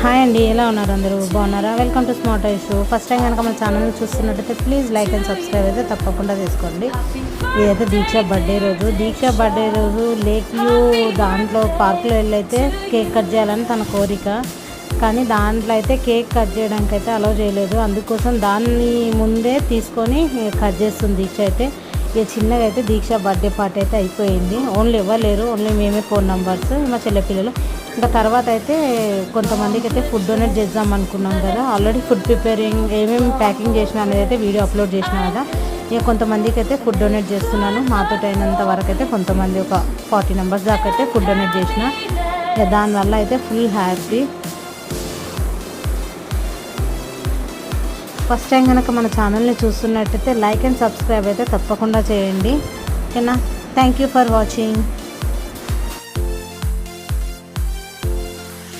Hi అండి, ఎలా ఉన్నారు? అందరూ బాగున్నారా? Welcome to smart Aishu. First time కనుక మన ఛానల్ చూస్తున్నట్టయితే ప్లీజ్ లైక్ అండ్ సబ్స్క్రైబ్ అయితే తప్పకుండా చేసుకోండి. ఇదైతే దీక్ష బర్త్డే రోజు. దీక్ష బర్త్డే రోజు లేక్ వ్యూ దాంట్లో పార్కులో వెళ్ళైతే కేక్ కట్ చేయాలని తన కోరిక. కానీ దాంట్లో అయితే కేక్ కట్ చేయడానికి అయితే అలౌ చేయలేదు. అందుకోసం దాన్ని ముందే తీసుకొని కట్ చేస్తుంది దీక్ష. అయితే ఇక చిన్నగా అయితే దీక్ష బర్త్డే పార్టీ అయితే అయిపోయింది. ఓన్లీ ఎవరు లేరు, ఓన్లీ మేమే 4 మెంబర్స్, మా చెల్లె పిల్లలు. ఇంకా తర్వాత అయితే కొంతమందికి అయితే ఫుడ్ డొనేట్ చేద్దాం అనుకున్నాం కదా. ఆల్రెడీ ఫుడ్ ప్రిపేరింగ్ ఏమేమి ప్యాకింగ్ చేసిన అనేది అయితే వీడియో అప్లోడ్ చేసిన కదా. ఇక కొంతమందికి అయితే ఫుడ్ డొనేట్ చేస్తున్నాను. మాతో అయినంత వరకు అయితే కొంతమంది ఒక 40 మెంబర్స్ దాకా అయితే ఫుడ్ డొనేట్ చేసిన. ఇక దానివల్ల అయితే ఫుల్ హ్యాపీ. ఫస్ట్ టైం కనుక మన ఛానల్ని చూస్తున్నట్టయితే లైక్ అండ్ సబ్స్క్రైబ్ అయితే తప్పకుండా చేయండి. ఓకేనా? Thank you for watching.